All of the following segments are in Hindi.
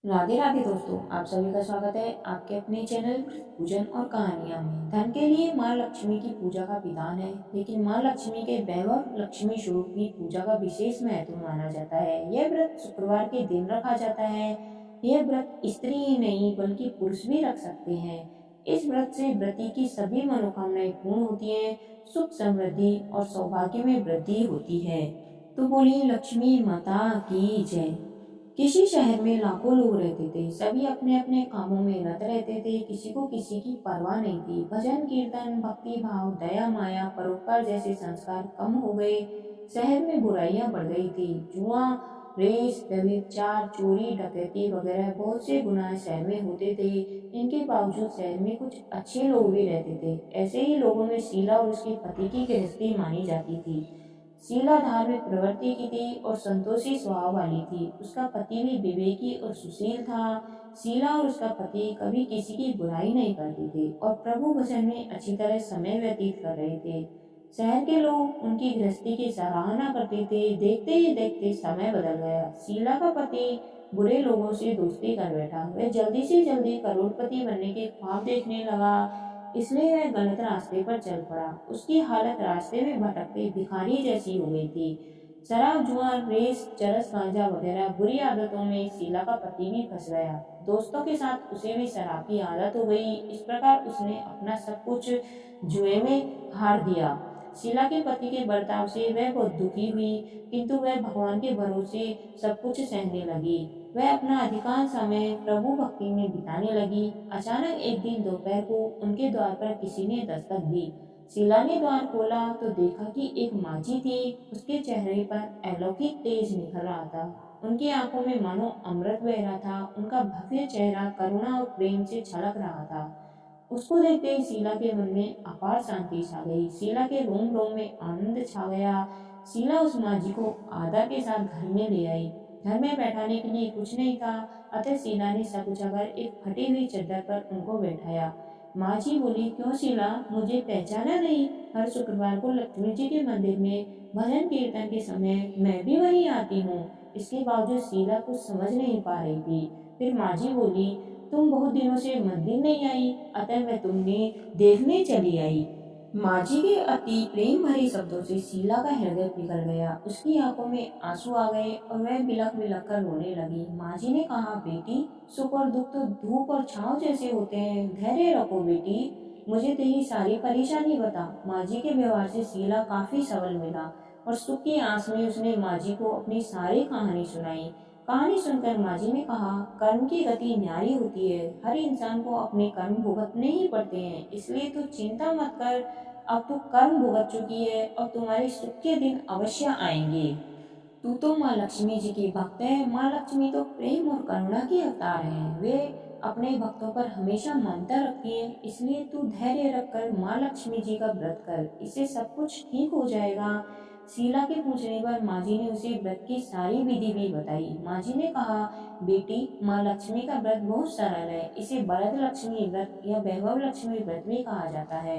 राधे राधे दोस्तों, आप सभी का स्वागत है आपके अपने चैनल पूजन और कहानियां में। धन के लिए माँ लक्ष्मी की पूजा का विधान है, लेकिन माँ लक्ष्मी के वैभव लक्ष्मी स्वरूप की पूजा का विशेष महत्व माना जाता है। यह व्रत शुक्रवार के दिन रखा जाता है। यह व्रत स्त्री ही नहीं बल्कि पुरुष भी रख सकते हैं। इस व्रत से व्रती की सभी मनोकामनाएं पूर्ण होती हैं, सुख समृद्धि और सौभाग्य में वृद्धि होती है। तो बोलिए लक्ष्मी माता की जय। किसी शहर में लाखों लोग रहते थे। सभी अपने अपने कामों में रत रहते थे। किसी को किसी की परवाह नहीं थी। भजन कीर्तन, भक्ति भाव, दया माया, परोपकार जैसे संस्कार कम हो गए। शहर में बुराइयां बढ़ गई थी। जुआ, रेस, व्यभिचार, चोरी, डकैती वगैरह बहुत से गुनाह शहर में होते थे। इनके बावजूद शहर में कुछ अच्छे लोग भी रहते थे। ऐसे ही लोगों में शीला और उसके पति की गृहस्थी मानी जाती थी। शीला धार्मिक प्रवृत्ति की थी और संतोषी स्वभाव वाली थी। उसका पति भी विवेकी और सुशील था। शीला और उसका पति कभी किसी की बुराई नहीं करते थे और प्रभु भजन में अच्छी तरह समय व्यतीत कर रहे थे। शहर के लोग उनकी गृहस्थी की सराहना करते थे। देखते ही देखते समय बदल गया। शीला का पति बुरे लोगों से दोस्ती कर बैठा। वह जल्दी से जल्दी करोड़पति बनने के ख्वाब देखने लगा, इसलिए वह गलत रास्ते पर चल पड़ा। उसकी हालत रास्ते में भटकते भिखारी जैसी हो गई थी। शराब, जुआ, रेस, चरस, गांजा वगैरह बुरी आदतों में शीला का पति भी फंस गया। दोस्तों के साथ उसे भी शराब की आदत हो गई। इस प्रकार उसने अपना सब कुछ जुए में हार दिया। शीला के पति के बर्ताव से वह बहुत दुखी हुई, किंतु वह भगवान के भरोसे सब कुछ सहने लगी। वह अपना अधिकांश समय प्रभु भक्ति में बिताने लगी। अचानक एक दिन दोपहर को उनके द्वार पर किसी ने दस्तक दी। शीला ने द्वार खोला तो देखा कि एक माझी थी। उसके चेहरे पर अलौकिक तेज निखर रहा था। उनकी आंखों में मानो अमृत बह रहा था। उनका भव्य चेहरा करुणा और प्रेम से छलक रहा था। उसको देखते ही शीला के मन में अपार शांति छा गई। शीला के रोम रोम में आनंद छा गया। शीला उस माझी को आदर के साथ घर में ले आई। घर में बैठाने के लिए कुछ नहीं था, अतः शीला ने सब कुछाकर एक फटी हुई चद्दर पर उनको बैठाया। माझी बोली, क्यों शीला, मुझे पहचाना नहीं? हर शुक्रवार को लक्ष्मी जी के मंदिर में भजन कीर्तन के समय मैं भी वहीं आती हूँ। इसके बावजूद शीला कुछ समझ नहीं पा रही थी। फिर माझी बोली, तुम बहुत दिनों से मंदिर नहीं आई, अतः मैं तुम्हें देखने चली आई। माझी के अति प्रेम भरे शब्दों से शीला का हृदय पिघल गया। उसकी आंखों में आंसू आ गए और वह बिलख बिलख कर रोने लगी। माझी ने कहा, बेटी, सुख और दुख तो धूप और छांव जैसे होते हैं। धैर्य रखो बेटी, मुझे तेरी सारी परेशानी बता। माझी के व्यवहार से शीला काफी सबल मिला और सुख की आस में उसने माझी को अपनी सारी कहानी सुनाई। कहानी सुनकर माझी ने कहा, कर्म की गति न्यारी होती है। हर इंसान को अपने कर्म भुगतने ही पड़ते हैं, इसलिए तू चिंता मत कर। अब तू कर्म भुगत चुकी है और तुम्हारे सुख के दिन अवश्य आएंगे। तू तो माँ लक्ष्मी जी की भक्त है। माँ लक्ष्मी तो प्रेम और करुणा की अवतार हैं। वे अपने भक्तों पर हमेशा ममता रखती हैं, इसलिए तू धैर्य रखकर माँ लक्ष्मी जी का व्रत कर, इससे सब कुछ ठीक हो जाएगा। शीला के पूछने पर माझी ने उसे व्रत की सारी विधि भी बताई। माझी ने कहा, बेटी, माँ लक्ष्मी का व्रत बहुत सरल है। इसे वरद लक्ष्मी व्रत या वैभव लक्ष्मी व्रत भी कहा जाता है।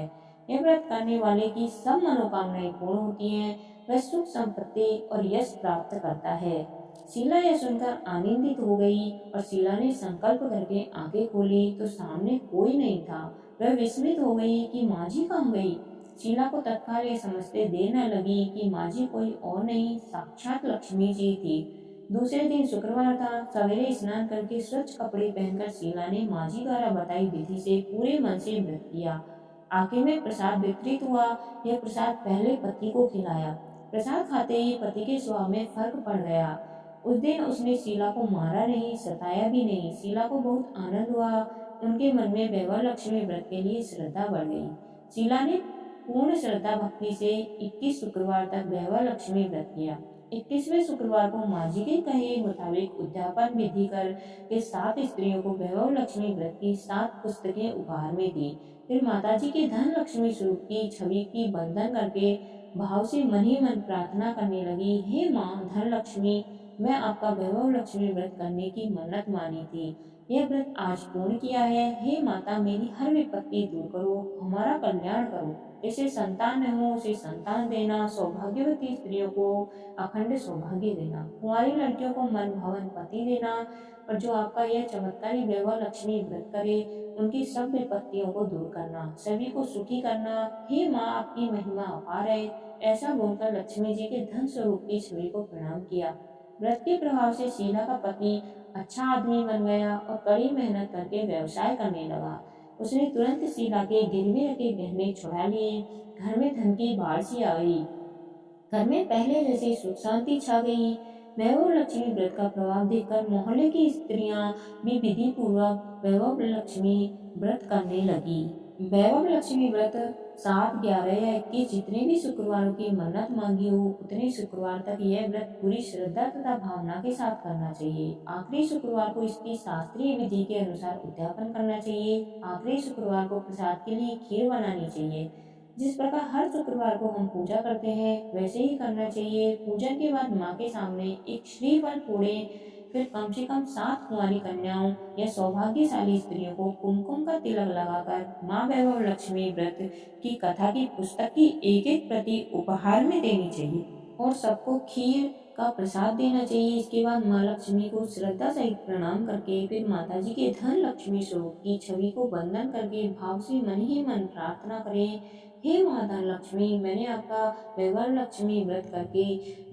यह व्रत करने वाले की सब मनोकामनाएं पूर्ण होती हैं। वह सुख संपत्ति और यश प्राप्त करता है। शीला यह सुनकर आनंदित हो गई और शीला ने संकल्प करके आंखें खोली तो सामने कोई नहीं था। वह विस्मित हो गई कि माझी कहाँ गई। शीला को तत्काल ये समझते देर न लगी कि माझी कोई और नहीं, साक्षात लक्ष्मी जी थी। दूसरे दिन शुक्रवार था। सवेरे स्नान करके स्वच्छ कपड़े पहनकर शीला ने माझी द्वारा बताई विधि से पूरे मन से व्रत किया। आखिर में प्रसाद वितरित हुआ। यह प्रसाद पहले पति को खिलाया। प्रसाद खाते ही पति के स्वभाव में फर्क पड़ गया। उस दिन उसने शीला को मारा नहीं, सताया भी नहीं। शीला को बहुत आनंद हुआ। उनके मन में वैभव लक्ष्मी व्रत के लिए श्रद्धा बढ़ गई। शीला ने पूर्ण श्रद्धा भक्ति से 21 शुक्रवार तक वैभव लक्ष्मी व्रत किया। 21वें शुक्रवार को माझी के कहे मुताबिक उद्यापन विधि कर के 7 स्त्रियों को वैभव लक्ष्मी व्रत की 7 पुस्तकें उपहार में दी। फिर माताजी के धन लक्ष्मी स्वरूप की छवि की बंधन करके भाव से मन ही मन प्रार्थना करने लगी, हे माँ धन लक्ष्मी, मैं आपका वैभव लक्ष्मी व्रत करने की मन्नत मानी थी। यह व्रत आज पूर्ण किया है। हे माता, मेरी हर विपत्ति दूर करो, हमारा कल्याण करो। जिसे संतान न हो उसे संतान देना, सौभाग्यवती स्त्रियों को अखंड सौभाग्य देना, कुंवारी लड़कियों को मन भवन पति देना, और जो आपका यह चमत्कारी वैभव लक्ष्मी व्रत करे उनकी सब विपत्तियों को दूर करना, सभी को सुखी करना। हे माँ, आपकी महिमा अपार है। ऐसा बोलकर लक्ष्मी जी के धन स्वरूप की छवि को प्रणाम किया। व्रत के प्रभाव से शीला का पति अच्छा आदमी बन गया और कड़ी मेहनत करके व्यवसाय करने लगा। उसने तुरंत शीला के गिरवी रखे गहने छुड़ा लिए। घर में धन की बाढ़ सी आई। घर में पहले जैसी सुख शांति छा गई। वैभव लक्ष्मी व्रत का प्रभाव देखकर मोहल्ले की स्त्रियां भी विधि पूर्वक वैभव लक्ष्मी व्रत करने लगी। वैभव लक्ष्मी व्रत 7, 11 या 21 जितने भी शुक्रवारों की मन्नत मांगी हो उतने शुक्रवार तक यह व्रत पूरी श्रद्धा तथा भावना के साथ करना चाहिए। आखिरी शुक्रवार को इसकी शास्त्रीय विधि के अनुसार उद्यापन करना चाहिए। आखिरी शुक्रवार को प्रसाद के लिए खीर बनानी चाहिए। जिस प्रकार हर शुक्रवार को हम पूजा करते हैं वैसे ही करना चाहिए। पूजन के बाद माँ के सामने एक श्रीफल फोड़े, फिर कम से कम 7 कुंवारी कन्याओं या सौभाग्यशाली स्त्रियों को कुमकुम का तिलक लगाकर माँ वैभव लक्ष्मी व्रत की कथा की पुस्तक की एक एक प्रति उपहार में देनी चाहिए और सबको खीर का प्रसाद देना चाहिए। इसके बाद माँ लक्ष्मी को श्रद्धा सहित प्रणाम करके फिर माता जी के धन लक्ष्मी स्वरूप की छवि को वंदन करके भाव से मन ही मन प्रार्थना करें। हे माता लक्ष्मी, मैंने आपका वैभव लक्ष्मी व्रत करके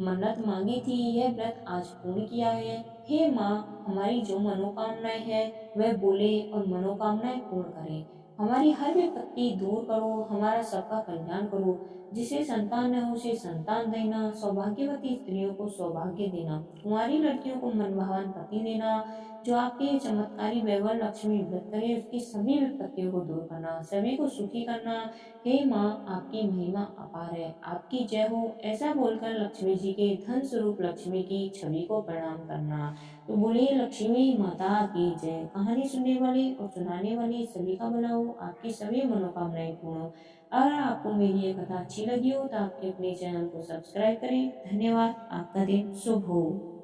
मन्नत मांगी थी, यह व्रत आज पूर्ण किया है। हे माँ, हमारी जो मनोकामनाएं हैं वह बोले और मनोकामनाएं पूर्ण करें। हमारी हर विपत्ति दूर करो, हमारा सबका कल्याण करो। जिसे संतान न हो उसे संतान देना, सौभाग्यवती स्त्रियों को सौभाग्य देना, कुंवारी लड़कियों को मनभावन पति देना। जो आपके चमत्कारी वैभव लक्ष्मी व्रत करे उसकी सभी विपत्तियों को दूर करना, सभी को सुखी करना। हे माँ, आपकी महिमा अपार है, आपकी जय हो। ऐसा बोलकर लक्ष्मी जी के धन स्वरूप लक्ष्मी की छवि को प्रणाम करना। तो बोलिए लक्ष्मी माता की जय। कहानी सुनने वाले और सुनाने वाले सभी का भला हो, आपकी सभी मनोकामनाएं पूर्ण हो। अगर आपको मेरी ये कथा अच्छी लगी हो तो आपके अपने चैनल को सब्सक्राइब करें। धन्यवाद। आपका दिन शुभ हो।